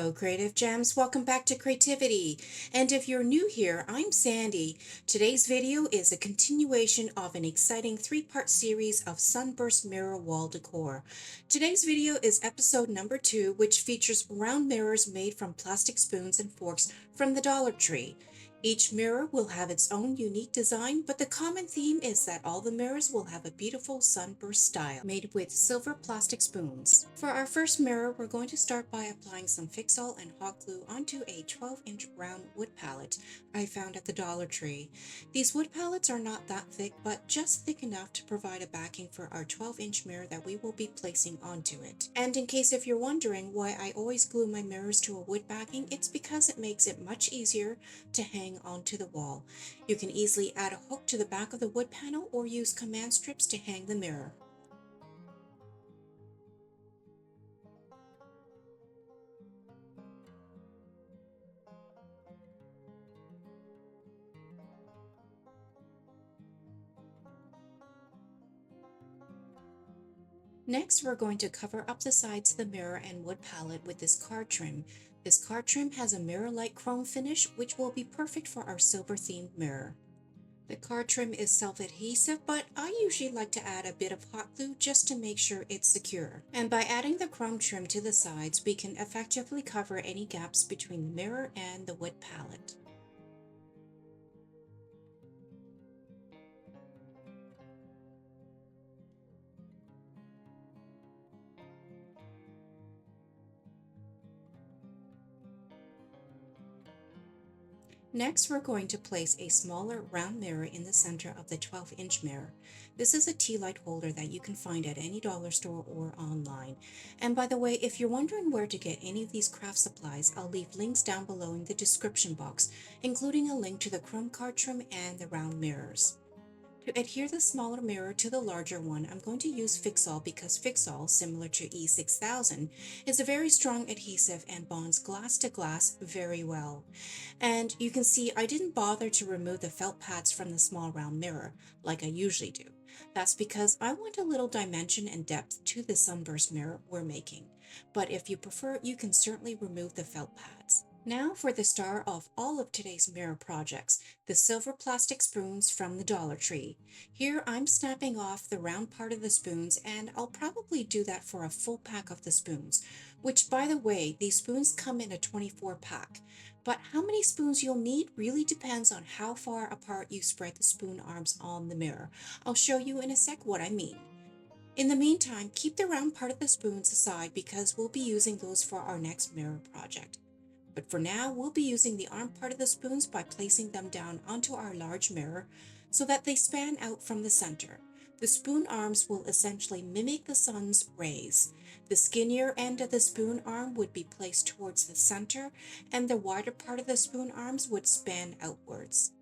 Hello, Creative Gems. Welcome back to Creativity. And if you're new here, I'm Sandy. Today's video is a continuation of an exciting three-part series of Sunburst mirror wall decor. Today's video is episode number 2, which features round mirrors made from plastic spoons and forks from the Dollar Tree. Each mirror will have its own unique design, but the common theme is that all the mirrors will have a beautiful sunburst style made with silver plastic spoons. For our first mirror, we're going to start by applying some Fix-All and hot glue onto a 12-inch round wood palette I found at the Dollar Tree. These wood palettes are not that thick, but just thick enough to provide a backing for our 12-inch mirror that we will be placing onto it. And in case if you're wondering why I always glue my mirrors to a wood backing, it's because it makes it much easier to hang onto the wall. You can easily add a hook to the back of the wood panel or use command strips to hang the mirror. Next, we're going to cover up the sides of the mirror and wood palette with this card trim. This card trim has a mirror-like chrome finish, which will be perfect for our silver-themed mirror. The card trim is self-adhesive, but I usually like to add a bit of hot glue just to make sure it's secure. And by adding the chrome trim to the sides, we can effectively cover any gaps between the mirror and the wood palette. Next, we're going to place a smaller round mirror in the center of the 12-inch mirror. This is a tea light holder that you can find at any dollar store or online. And by the way, if you're wondering where to get any of these craft supplies, I'll leave links down below in the description box, including a link to the chrome card trim and the round mirrors. To adhere the smaller mirror to the larger one, I'm going to use Fix-All because Fix-All, similar to E6000, is a very strong adhesive and bonds glass to glass very well. And you can see I didn't bother to remove the felt pads from the small round mirror like I usually do. That's because I want a little dimension and depth to the sunburst mirror we're making. But if you prefer, you can certainly remove the felt pads. Now for the star of all of today's mirror projects, the silver plastic spoons from the Dollar Tree. Here I'm snapping off the round part of the spoons, and I'll probably do that for a full pack of the spoons, which by the way, these spoons come in a 24 pack. But how many spoons you'll need really depends on how far apart you spread the spoon arms on the mirror. I'll show you in a sec what I mean. In the meantime, keep the round part of the spoons aside because we'll be using those for our next mirror project. But for now, we'll be using the arm part of the spoons by placing them down onto our large mirror so that they span out from the center. The spoon arms will essentially mimic the sun's rays. The skinnier end of the spoon arm would be placed towards the center, and the wider part of the spoon arms would span outwards.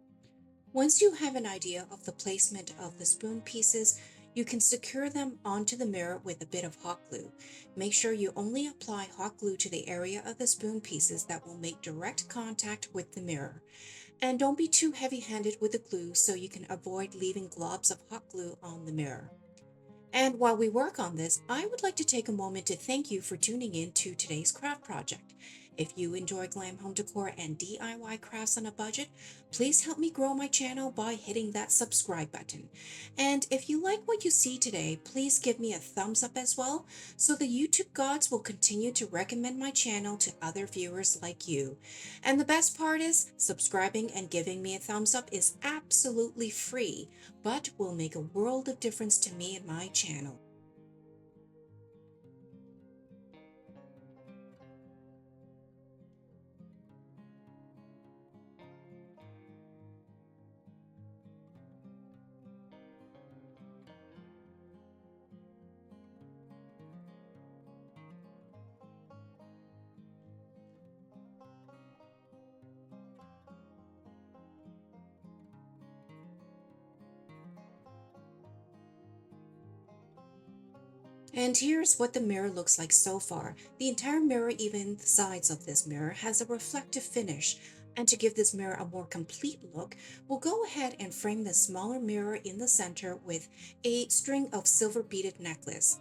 Once you have an idea of the placement of the spoon pieces, you can secure them onto the mirror with a bit of hot glue. Make sure you only apply hot glue to the area of the spoon pieces that will make direct contact with the mirror. And don't be too heavy-handed with the glue so you can avoid leaving globs of hot glue on the mirror. And while we work on this, I would like to take a moment to thank you for tuning in to today's craft project. If you enjoy glam home decor and DIY crafts on a budget, please help me grow my channel by hitting that subscribe button. And if you like what you see today, please give me a thumbs up as well, so the YouTube gods will continue to recommend my channel to other viewers like you. And the best part is, subscribing and giving me a thumbs up is absolutely free, but will make a world of difference to me and my channel. And here's what the mirror looks like so far. The entire mirror, even the sides of this mirror, has a reflective finish. And to give this mirror a more complete look, we'll go ahead and frame the smaller mirror in the center with a string of silver beaded necklace.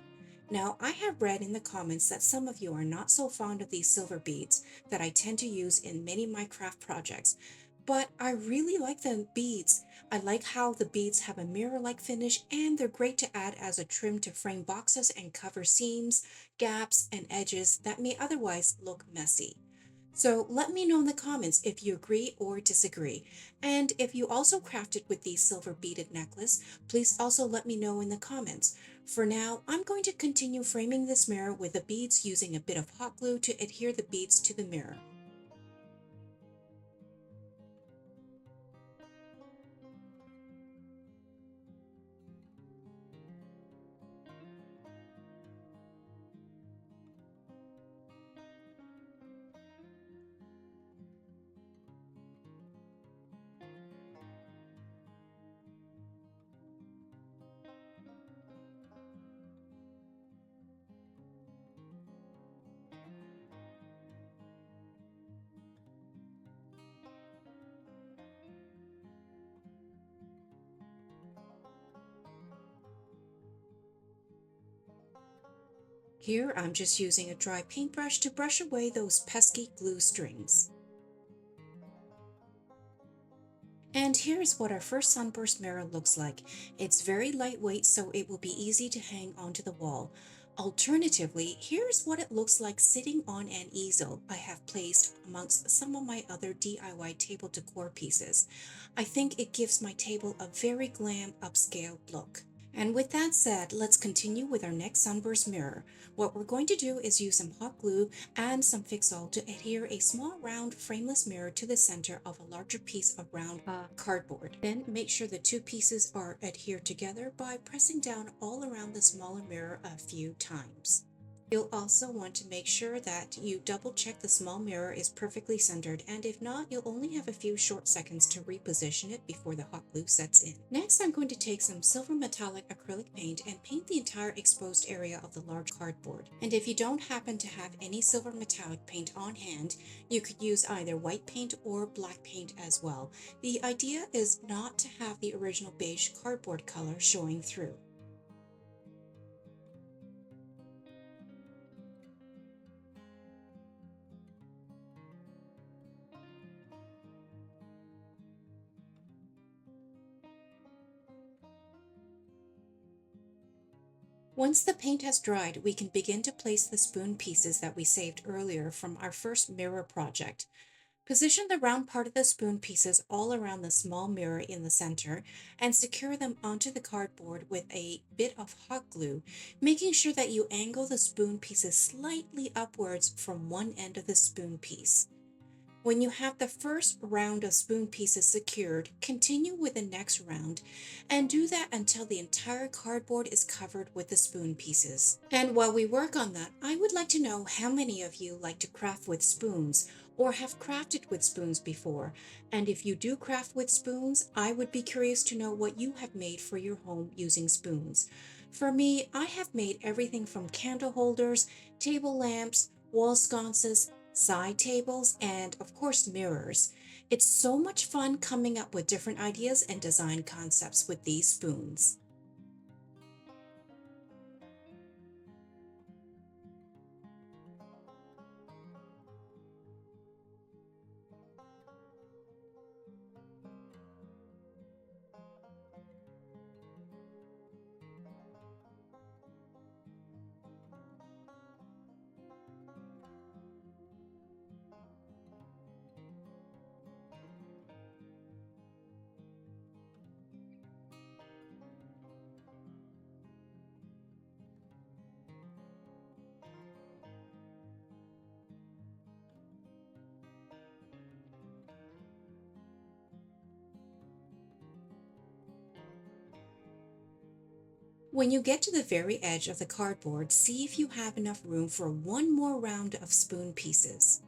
Now, I have read in the comments that some of you are not so fond of these silver beads that I tend to use in many of my craft projects, but I really like the beads. I like how the beads have a mirror-like finish and they're great to add as a trim to frame boxes and cover seams, gaps, and edges that may otherwise look messy. So let me know in the comments if you agree or disagree. And if you also crafted with the silver beaded necklace, please also let me know in the comments. For now, I'm going to continue framing this mirror with the beads using a bit of hot glue to adhere the beads to the mirror. Here I'm just using a dry paintbrush to brush away those pesky glue strings. And here's what our first sunburst mirror looks like. It's very lightweight, so it will be easy to hang onto the wall. Alternatively, here's what it looks like sitting on an easel I have placed amongst some of my other DIY table decor pieces. I think it gives my table a very glam upscale look. And with that said, let's continue with our next sunburst mirror. What we're going to do is use some hot glue and some Fix-All to adhere a small round frameless mirror to the center of a larger piece of round cardboard. Then make sure the two pieces are adhered together by pressing down all around the smaller mirror a few times. You'll also want to make sure that you double check the small mirror is perfectly centered, and if not, you'll only have a few short seconds to reposition it before the hot glue sets in. Next, I'm going to take some silver metallic acrylic paint and paint the entire exposed area of the large cardboard. And if you don't happen to have any silver metallic paint on hand, you could use either white paint or black paint as well. The idea is not to have the original beige cardboard color showing through. Once the paint has dried, we can begin to place the spoon pieces that we saved earlier from our first mirror project. Position the round part of the spoon pieces all around the small mirror in the center and secure them onto the cardboard with a bit of hot glue, making sure that you angle the spoon pieces slightly upwards from one end of the spoon piece. When you have the first round of spoon pieces secured, continue with the next round and do that until the entire cardboard is covered with the spoon pieces. And while we work on that, I would like to know how many of you like to craft with spoons or have crafted with spoons before. And if you do craft with spoons, I would be curious to know what you have made for your home using spoons. For me, I have made everything from candle holders, table lamps, wall sconces, side tables, and of course mirrors. It's so much fun coming up with different ideas and design concepts with these spoons. When you get to the very edge of the cardboard, see if you have enough room for one more round of spoon pieces.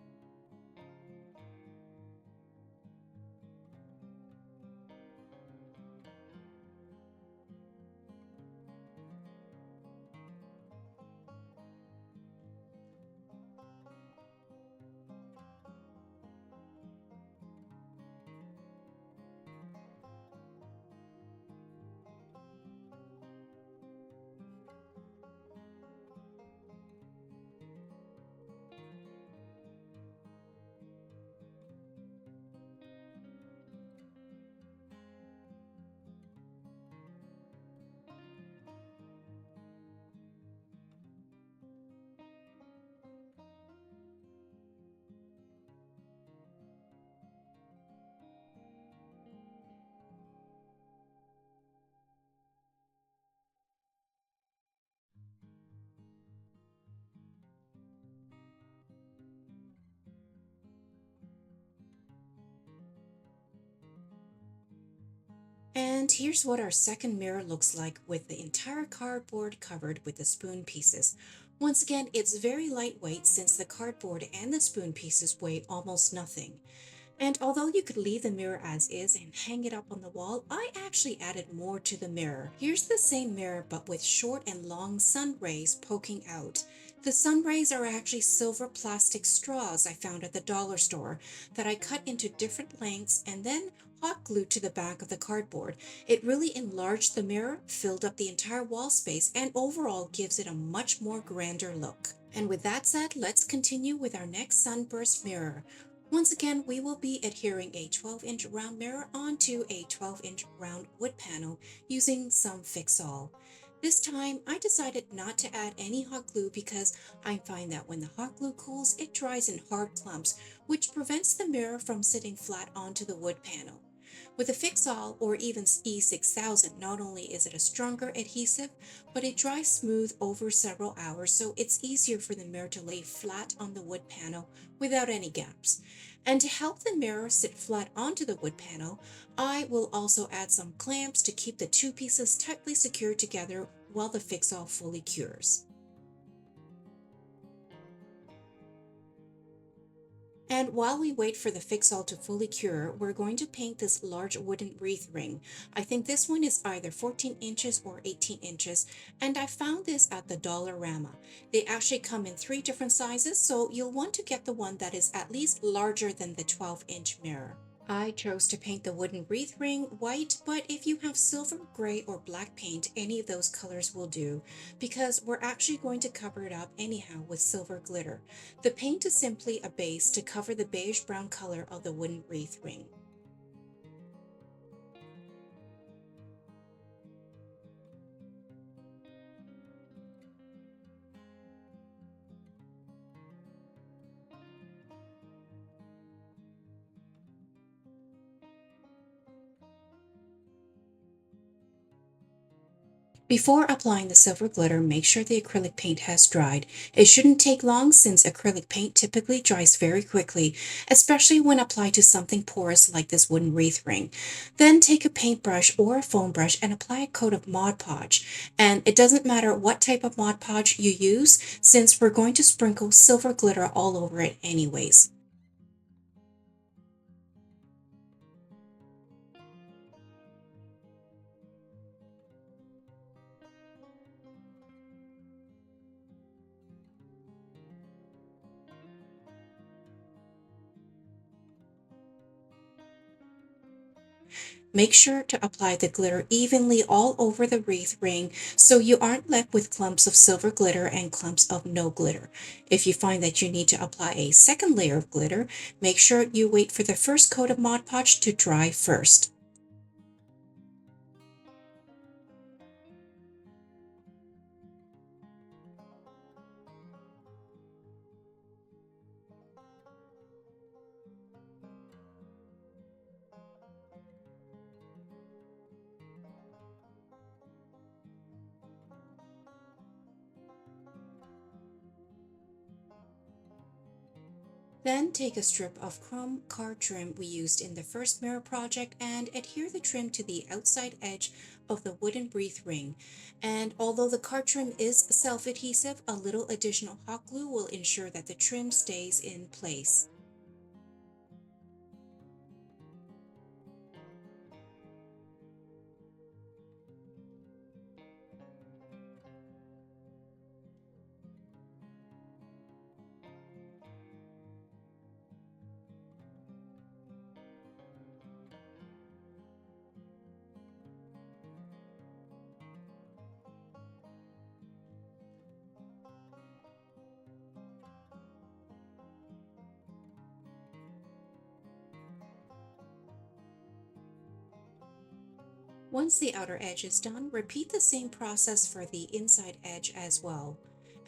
And here's what our second mirror looks like with the entire cardboard covered with the spoon pieces. Once again, it's very lightweight since the cardboard and the spoon pieces weigh almost nothing. And although you could leave the mirror as is and hang it up on the wall, I actually added more to the mirror. Here's the same mirror but with short and long sun rays poking out. The sun rays are actually silver plastic straws I found at the dollar store that I cut into different lengths and then hot glued to the back of the cardboard. It really enlarged the mirror, filled up the entire wall space, and overall gives it a much more grander look. And with that said, let's continue with our next Sunburst mirror. Once again, we will be adhering a 12-inch round mirror onto a 12-inch round wood panel using some Fix-All. This time, I decided not to add any hot glue because I find that when the hot glue cools, it dries in hard clumps, which prevents the mirror from sitting flat onto the wood panel. With a Fix-All or even E6000, not only is it a stronger adhesive, but it dries smooth over several hours, so it's easier for the mirror to lay flat on the wood panel without any gaps. And to help the mirror sit flat onto the wood panel, I will also add some clamps to keep the two pieces tightly secured together while the Fix-All fully cures. And while we wait for the Fix-All to fully cure, we're going to paint this large wooden wreath ring. I think this one is either 14 inches or 18 inches, and I found this at the Dollarama. They actually come in three different sizes, so you'll want to get the one that is at least larger than the 12-inch mirror. I chose to paint the wooden wreath ring white, but if you have silver, gray, or black paint, any of those colors will do, because we're actually going to cover it up anyhow with silver glitter. The paint is simply a base to cover the beige-brown color of the wooden wreath ring. Before applying the silver glitter, make sure the acrylic paint has dried. It shouldn't take long since acrylic paint typically dries very quickly, especially when applied to something porous like this wooden wreath ring. Then take a paintbrush or a foam brush and apply a coat of Mod Podge. And it doesn't matter what type of Mod Podge you use, since we're going to sprinkle silver glitter all over it anyways. Make sure to apply the glitter evenly all over the wreath ring so you aren't left with clumps of silver glitter and clumps of no glitter. If you find that you need to apply a second layer of glitter, make sure you wait for the first coat of Mod Podge to dry first. Then take a strip of chrome card trim we used in the first mirror project and adhere the trim to the outside edge of the wooden wreath ring. And although the card trim is self-adhesive, a little additional hot glue will ensure that the trim stays in place. Once the outer edge is done, repeat the same process for the inside edge as well.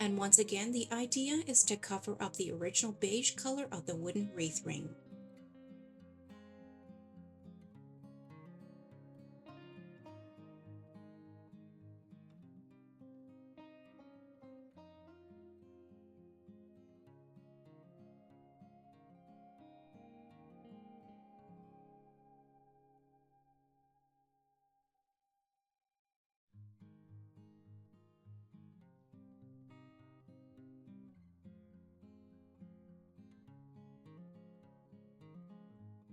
And once again, the idea is to cover up the original beige color of the wooden wreath ring.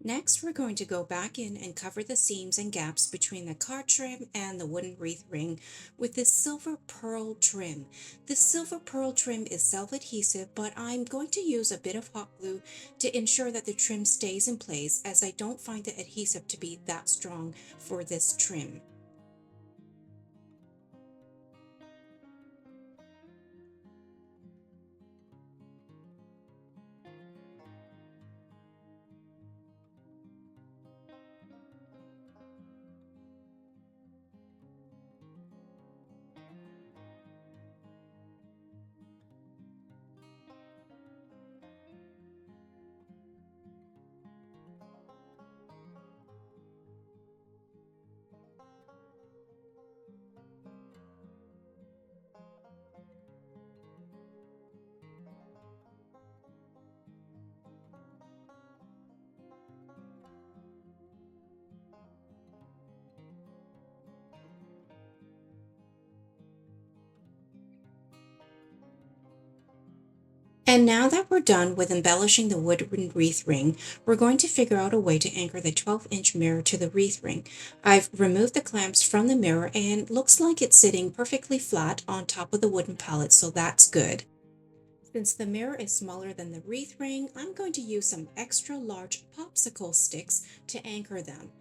Next, we're going to go back in and cover the seams and gaps between the card trim and the wooden wreath ring with this silver pearl trim. This silver pearl trim is self-adhesive, but I'm going to use a bit of hot glue to ensure that the trim stays in place, as I don't find the adhesive to be that strong for this trim. And now that we're done with embellishing the wooden wreath ring, we're going to figure out a way to anchor the 12-inch mirror to the wreath ring. I've removed the clamps from the mirror and looks like it's sitting perfectly flat on top of the wooden pallet, so that's good. Since the mirror is smaller than the wreath ring, I'm going to use some extra large popsicle sticks to anchor them.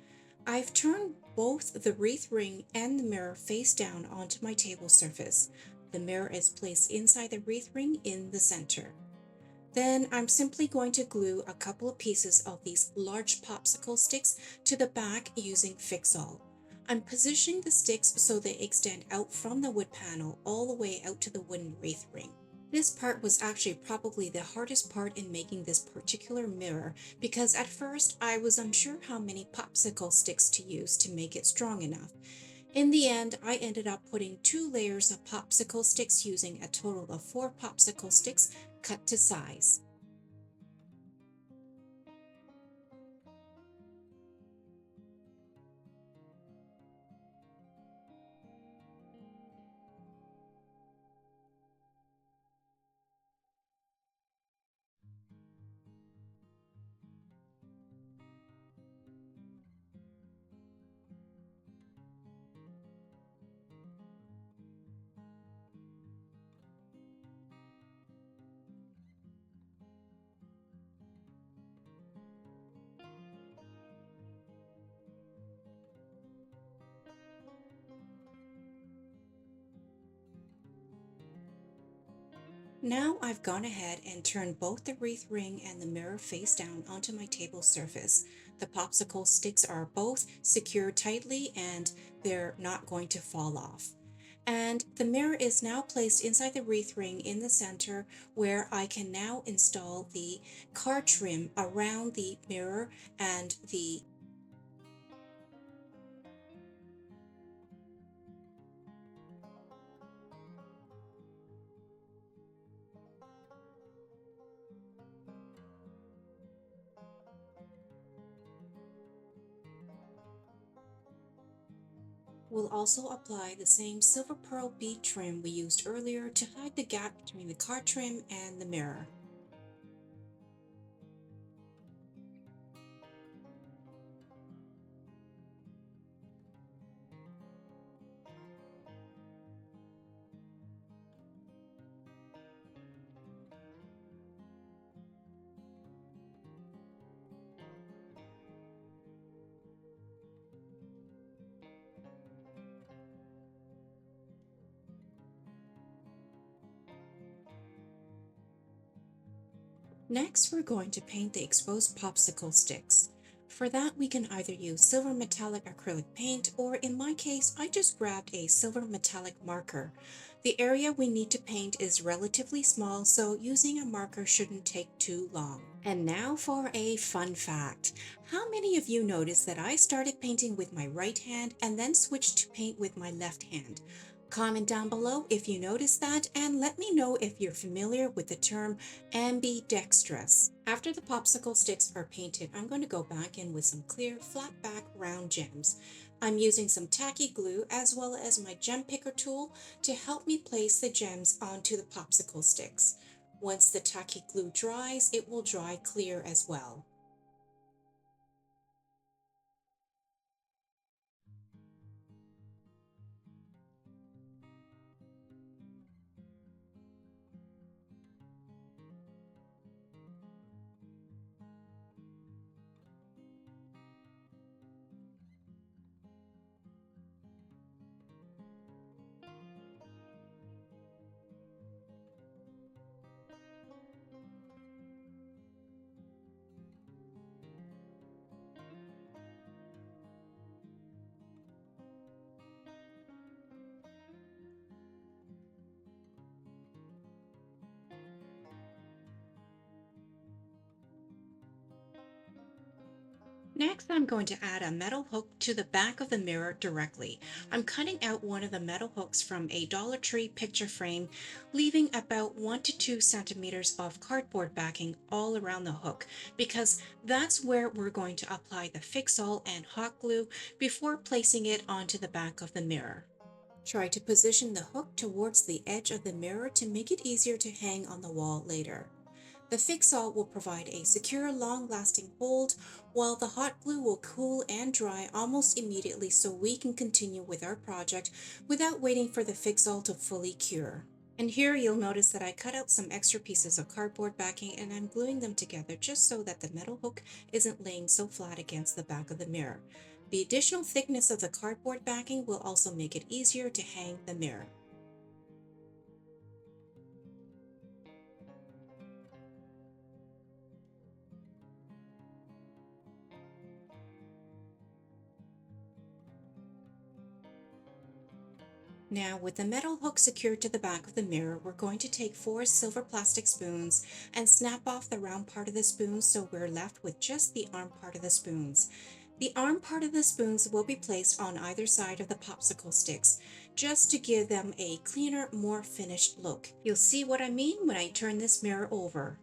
I've turned both the wreath ring and the mirror face down onto my table surface. The mirror is placed inside the wreath ring in the center. Then I'm simply going to glue a couple of pieces of these large popsicle sticks to the back using Fix-All. I'm positioning the sticks so they extend out from the wood panel all the way out to the wooden wreath ring. This part was actually probably the hardest part in making this particular mirror, because at first I was unsure how many popsicle sticks to use to make it strong enough. In the end, I ended up putting 2 layers of popsicle sticks using a total of 4 popsicle sticks cut to size. Now I've gone ahead and turned both the wreath ring and the mirror face down onto my table surface. The popsicle sticks are both secured tightly and they're not going to fall off. And the mirror is now placed inside the wreath ring in the center, where I can now install the card trim around the mirror and the We'll also apply the same silver pearl bead trim we used earlier to hide the gap between the card trim and the mirror. Next, we're going to paint the exposed popsicle sticks. For that, we can either use silver metallic acrylic paint, or in my case, I just grabbed a silver metallic marker. The area we need to paint is relatively small, so using a marker shouldn't take too long. And now for a fun fact. How many of you noticed that I started painting with my right hand and then switched to paint with my left hand? Comment down below if you noticed that, and let me know if you're familiar with the term ambidextrous. After the popsicle sticks are painted, I'm going to go back in with some clear flat back round gems. I'm using some tacky glue as well as my gem picker tool to help me place the gems onto the popsicle sticks. Once the tacky glue dries, it will dry clear as well. Next, I'm going to add a metal hook to the back of the mirror directly. I'm cutting out one of the metal hooks from a Dollar Tree picture frame, leaving about 1 to 2 centimeters of cardboard backing all around the hook, because that's where we're going to apply the fix-all and hot glue before placing it onto the back of the mirror. Try to position the hook towards the edge of the mirror to make it easier to hang on the wall later. The fix-all will provide a secure, long-lasting hold, while the hot glue will cool and dry almost immediately so we can continue with our project without waiting for the fix-all to fully cure. And here you'll notice that I cut out some extra pieces of cardboard backing and I'm gluing them together just so that the metal hook isn't laying so flat against the back of the mirror. The additional thickness of the cardboard backing will also make it easier to hang the mirror. Now, with the metal hook secured to the back of the mirror, we're going to take 4 silver plastic spoons and snap off the round part of the spoons so we're left with just the arm part of the spoons. The arm part of the spoons will be placed on either side of the popsicle sticks, just to give them a cleaner, more finished look. You'll see what I mean when I turn this mirror over.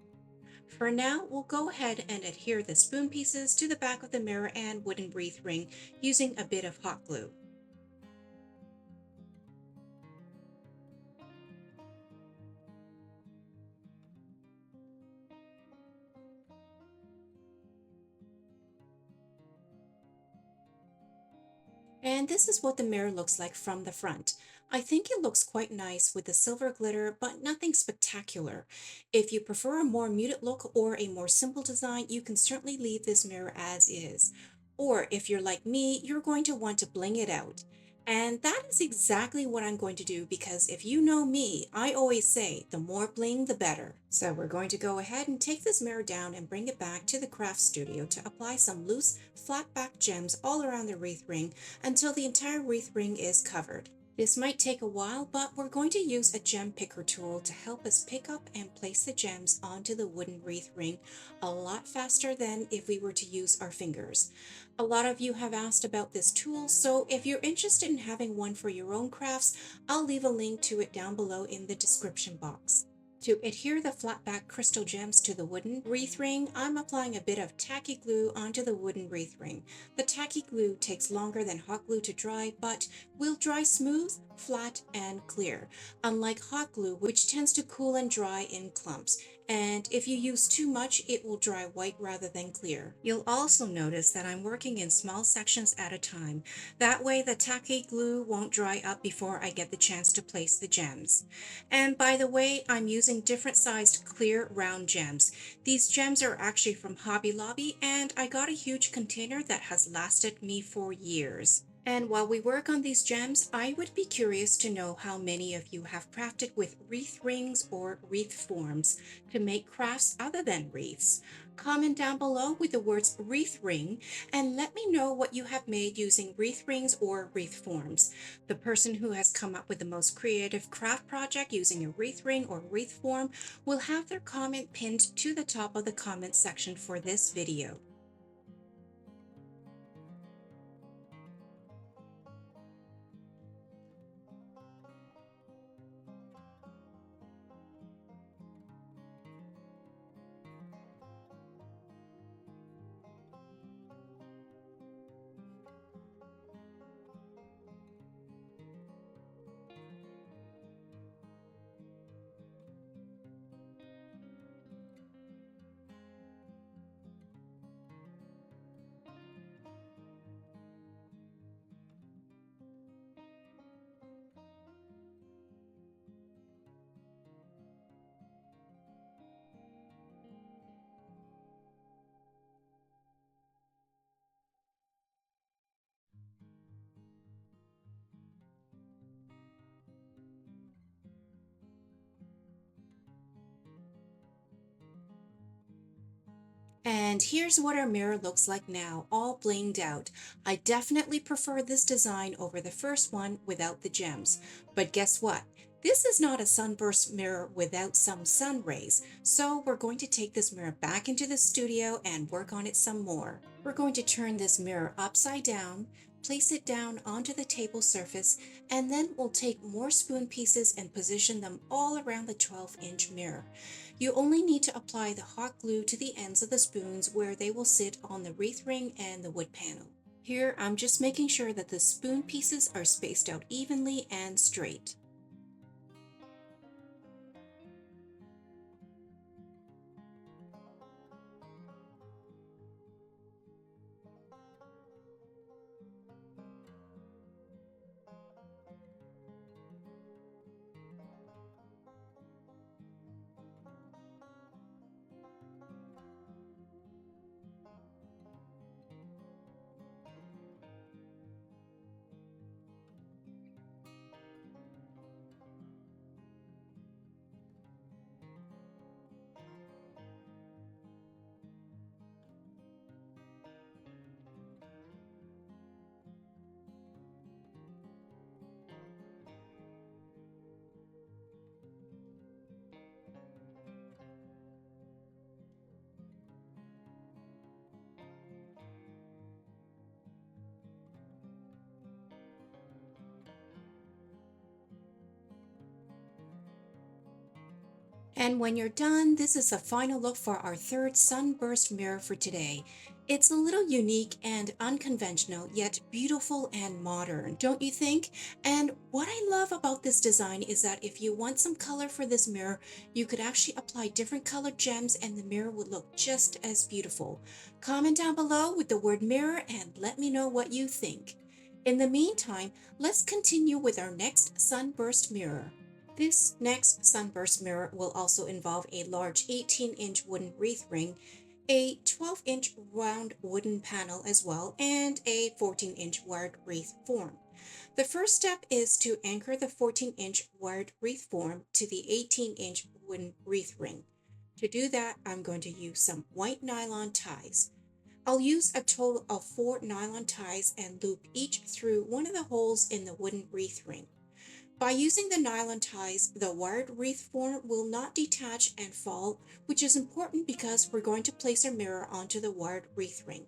For now, we'll go ahead and adhere the spoon pieces to the back of the mirror and wooden wreath ring using a bit of hot glue. And this is what the mirror looks like from the front. I think it looks quite nice with the silver glitter, but nothing spectacular. If you prefer a more muted look or a more simple design, you can certainly leave this mirror as is. Or if you're like me, you're going to want to bling it out. And that is exactly what I'm going to do because if you know me, I always say the more bling, the better. So we're going to go ahead and take this mirror down and bring it back to the craft studio to apply some loose, flat back gems all around the wreath ring until the entire wreath ring is covered. This might take a while, but we're going to use a gem picker tool to help us pick up and place the gems onto the wooden wreath ring a lot faster than if we were to use our fingers. A lot of you have asked about this tool, so if you're interested in having one for your own crafts, I'll leave a link to it down below in the description box. To adhere the flat back crystal gems to the wooden wreath ring, I'm applying a bit of tacky glue onto the wooden wreath ring. The tacky glue takes longer than hot glue to dry, but will dry smooth, flat, and clear, unlike hot glue, which tends to cool and dry in clumps. And if you use too much, it will dry white rather than clear. You'll also notice that I'm working in small sections at a time. That way the tacky glue won't dry up before I get the chance to place the gems. And by the way, I'm using different sized clear round gems. These gems are actually from Hobby Lobby and I got a huge container that has lasted me for years. And while we work on these gems, I would be curious to know how many of you have crafted with wreath rings or wreath forms to make crafts other than wreaths. Comment down below with the words wreath ring and let me know what you have made using wreath rings or wreath forms. The person who has come up with the most creative craft project using a wreath ring or wreath form will have their comment pinned to the top of the comment section for this video. And here's what our mirror looks like now, all blinged out. I definitely prefer this design over the first one without the gems. But guess what? This is not a sunburst mirror without some sun rays, so we're going to take this mirror back into the studio and work on it some more. We're going to turn this mirror upside down, place it down onto the table surface, and then we'll take more spoon pieces and position them all around the 12-inch mirror. You only need to apply the hot glue to the ends of the spoons where they will sit on the wreath ring and the wood panel. Here, I'm just making sure that the spoon pieces are spaced out evenly and straight. And when you're done, this is a final look for our third sunburst mirror for today. It's a little unique and unconventional, yet beautiful and modern, don't you think? And what I love about this design is that if you want some color for this mirror, you could actually apply different colored gems and the mirror would look just as beautiful. Comment down below with the word mirror and let me know what you think. In the meantime, let's continue with our next sunburst mirror. This next sunburst mirror will also involve a large 18-inch wooden wreath ring, a 12-inch round wooden panel as well, and a 14-inch wired wreath form. The first step is to anchor the 14-inch wired wreath form to the 18-inch wooden wreath ring. To do that, I'm going to use some white nylon ties. I'll use a total of 4 nylon ties and loop each through one of the holes in the wooden wreath ring. By using the nylon ties, the wired wreath form will not detach and fall, which is important because we're going to place our mirror onto the wired wreath ring.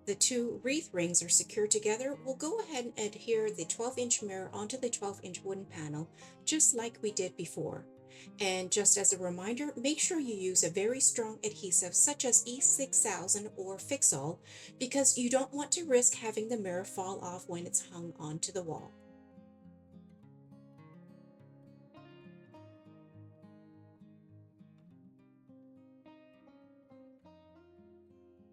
The two wreath rings are secured together, we'll go ahead and adhere the 12-inch mirror onto the 12-inch wooden panel, just like we did before. And just as a reminder, make sure you use a very strong adhesive such as E6000 or Fix-All because you don't want to risk having the mirror fall off when it's hung onto the wall.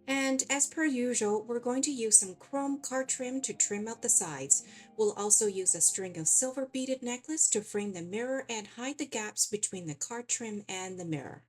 And as per usual, we're going to use some chrome card trim to trim out the sides. We'll also use a string of silver beaded necklace to frame the mirror and hide the gaps between the card trim and the mirror.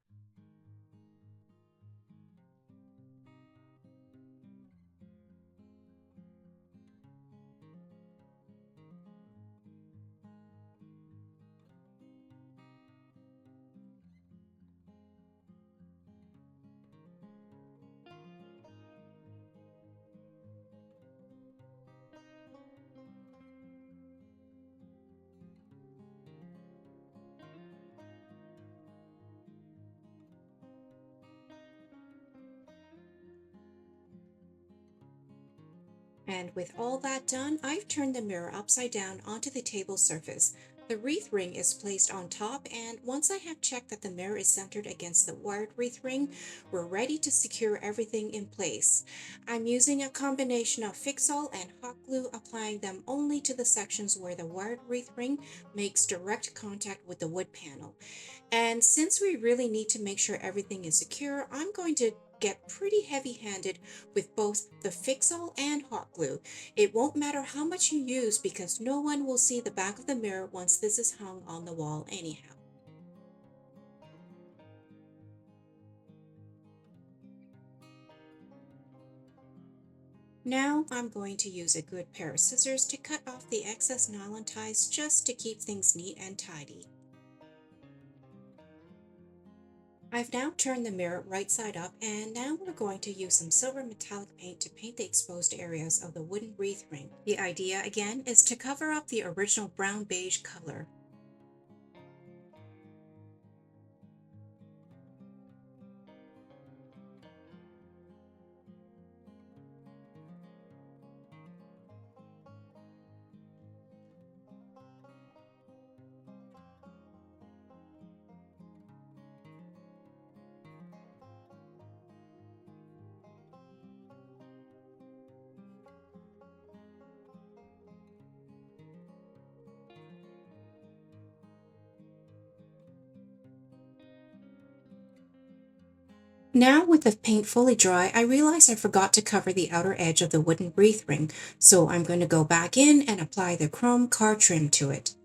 And with all that done, I've turned the mirror upside down onto the table surface. The wreath ring is placed on top, and once I have checked that the mirror is centered against the wired wreath ring, we're ready to secure everything in place. I'm using a combination of Fix-All and hot glue, applying them only to the sections where the wired wreath ring makes direct contact with the wood panel. And since we really need to make sure everything is secure, I'm going to get pretty heavy handed with both the Fix-All and hot glue. It won't matter how much you use because no one will see the back of the mirror once this is hung on the wall anyhow. Now I'm going to use a good pair of scissors to cut off the excess nylon ties just to keep things neat and tidy. I've now turned the mirror right side up, and now we're going to use some silver metallic paint to paint the exposed areas of the wooden wreath ring. The idea again is to cover up the original brown beige color. Now with the paint fully dry, I realized I forgot to cover the outer edge of the wooden wreath ring, so I'm going to go back in and apply the chrome car trim to it.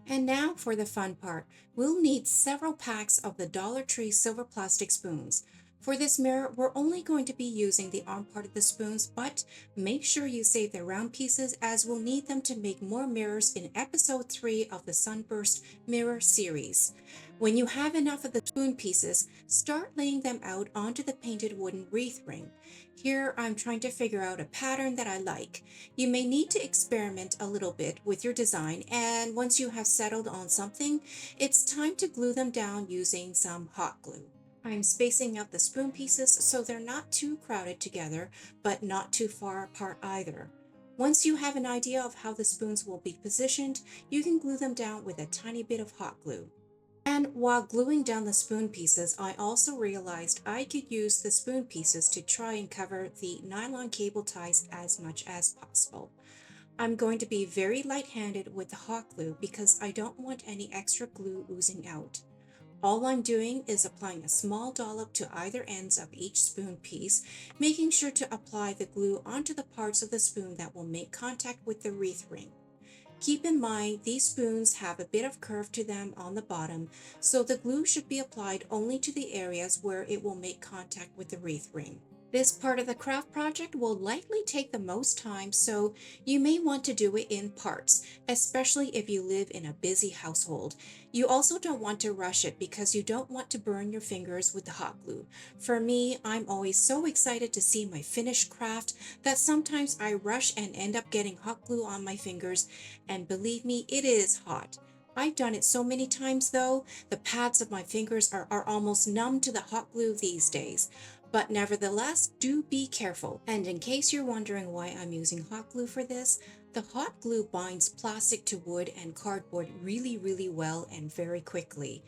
And now for the fun part. We'll need several packs of the Dollar Tree silver plastic spoons. For this mirror, we're only going to be using the arm part of the spoons, but make sure you save the round pieces as we'll need them to make more mirrors in episode 3 of the Sunburst mirror series. When you have enough of the spoon pieces, start laying them out onto the painted wooden wreath ring. Here I'm trying to figure out a pattern that I like. You may need to experiment a little bit with your design, and once you have settled on something, it's time to glue them down using some hot glue. I'm spacing out the spoon pieces so they're not too crowded together, but not too far apart either. Once you have an idea of how the spoons will be positioned, you can glue them down with a tiny bit of hot glue. And while gluing down the spoon pieces, I also realized I could use the spoon pieces to try and cover the nylon cable ties as much as possible. I'm going to be very light-handed with the hot glue because I don't want any extra glue oozing out. All I'm doing is applying a small dollop to either ends of each spoon piece, making sure to apply the glue onto the parts of the spoon that will make contact with the wreath ring. Keep in mind these spoons have a bit of curve to them on the bottom, so the glue should be applied only to the areas where it will make contact with the wreath ring. This part of the craft project will likely take the most time, so you may want to do it in parts, especially if you live in a busy household. You also don't want to rush it because you don't want to burn your fingers with the hot glue. For me, I'm always so excited to see my finished craft that sometimes I rush and end up getting hot glue on my fingers, and believe me, it is hot. I've done it so many times though, the pads of my fingers are almost numb to the hot glue these days. But nevertheless, do be careful. And in case you're wondering why I'm using hot glue for this, the hot glue binds plastic to wood and cardboard really well and very quickly.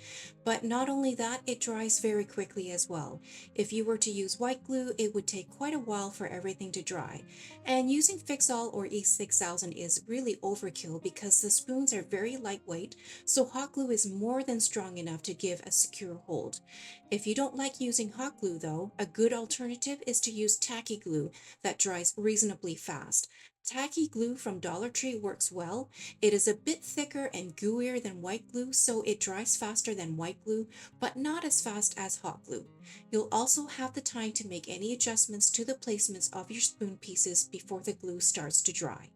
But not only that, it dries very quickly as well. If you were to use white glue, it would take quite a while for everything to dry. And using Fix-All or E6000 is really overkill because the spoons are very lightweight, so hot glue is more than strong enough to give a secure hold. If you don't like using hot glue though, a good alternative is to use tacky glue that dries reasonably fast. Tacky glue from Dollar Tree works well. It is a bit thicker and gooier than white glue, so it dries faster than white glue, but not as fast as hot glue. You'll also have the time to make any adjustments to the placements of your spoon pieces before the glue starts to dry.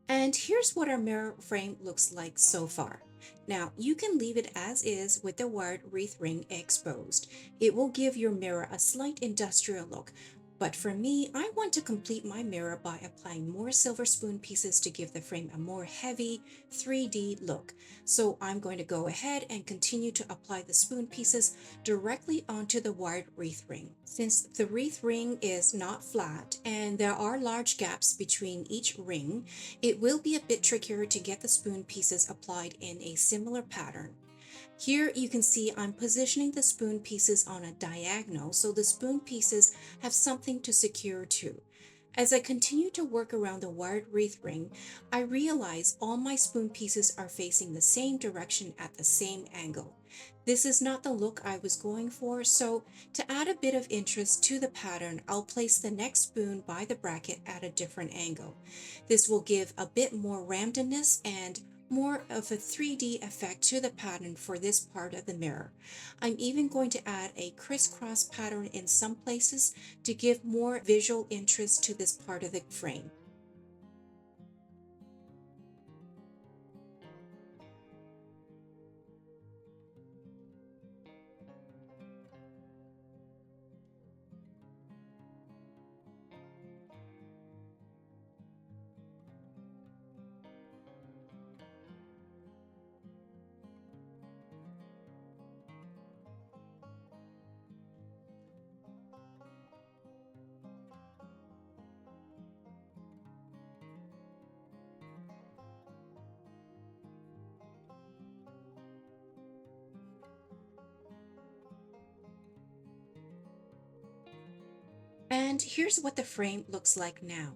And here's what our mirror frame looks like so far. Now, you can leave it as is with the wired wreath ring exposed. It will give your mirror a slight industrial look. But for me, I want to complete my mirror by applying more silver spoon pieces to give the frame a more heavy 3D look. So I'm going to go ahead and continue to apply the spoon pieces directly onto the wired wreath ring. Since the wreath ring is not flat and there are large gaps between each ring, it will be a bit trickier to get the spoon pieces applied in a similar pattern. Here you can see I'm positioning the spoon pieces on a diagonal so the spoon pieces have something to secure to. As I continue to work around the wired wreath ring, I realize all my spoon pieces are facing the same direction at the same angle. This is not the look I was going for, so to add a bit of interest to the pattern, I'll place the next spoon by the bracket at a different angle. This will give a bit more randomness and more of a 3D effect to the pattern for this part of the mirror. I'm even going to add a crisscross pattern in some places to give more visual interest to this part of the frame. And here's what the frame looks like now.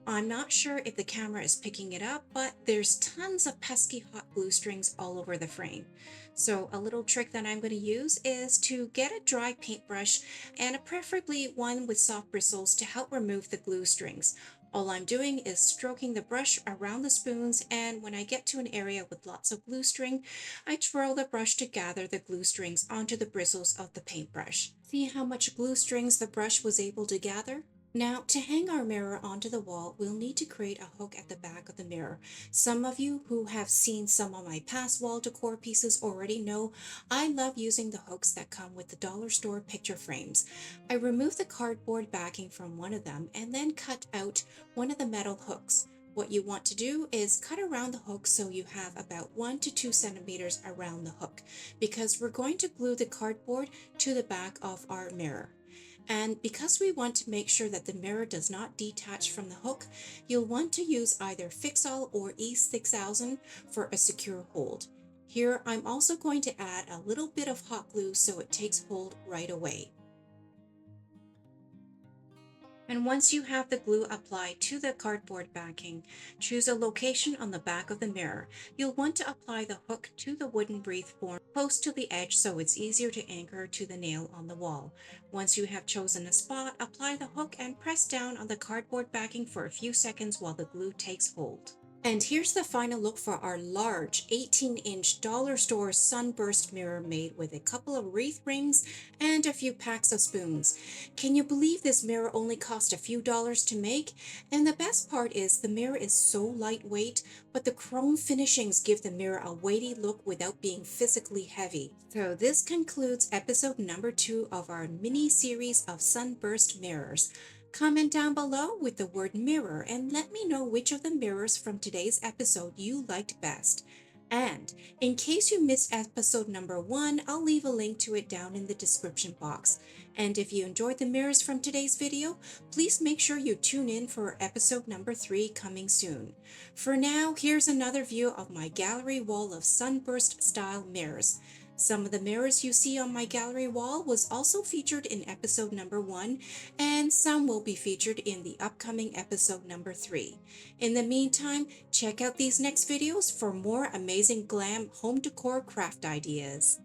I'm not sure if the camera is picking it up, but there's tons of pesky hot glue strings all over the frame. So a little trick that I'm going to use is to get a dry paintbrush and preferably one with soft bristles to help remove the glue strings. All I'm doing is stroking the brush around the spoons, and when I get to an area with lots of glue string, I twirl the brush to gather the glue strings onto the bristles of the paintbrush. See how much glue strings the brush was able to gather? Now, to hang our mirror onto the wall, we'll need to create a hook at the back of the mirror. Some of you who have seen some of my past wall decor pieces already know I love using the hooks that come with the dollar store picture frames. I remove the cardboard backing from one of them and then cut out one of the metal hooks. What you want to do is cut around the hook so you have about 1 to 2 centimeters around the hook, because we're going to glue the cardboard to the back of our mirror. And because we want to make sure that the mirror does not detach from the hook, you'll want to use either Fix-All or E6000 for a secure hold. Here, I'm also going to add a little bit of hot glue so it takes hold right away. And once you have the glue applied to the cardboard backing, choose a location on the back of the mirror. You'll want to apply the hook to the wooden wreath form close to the edge so it's easier to anchor to the nail on the wall. Once you have chosen a spot, apply the hook and press down on the cardboard backing for a few seconds while the glue takes hold. And here's the final look for our large 18-inch dollar store Sunburst mirror made with a couple of wreath rings and a few packs of spoons. Can you believe this mirror only cost a few dollars to make? And the best part is the mirror is so lightweight, but the chrome finishings give the mirror a weighty look without being physically heavy. So this concludes episode number 2 of our mini series of Sunburst mirrors. Comment down below with the word mirror and let me know which of the mirrors from today's episode you liked best. And in case you missed episode number 1, I'll leave a link to it down in the description box. And if you enjoyed the mirrors from today's video, please make sure you tune in for episode number 3 coming soon. For now, here's another view of my gallery wall of Sunburst style mirrors. Some of the mirrors you see on my gallery wall was also featured in episode number 1, and some will be featured in the upcoming episode number 3. In the meantime, check out these next videos for more amazing glam home decor craft ideas.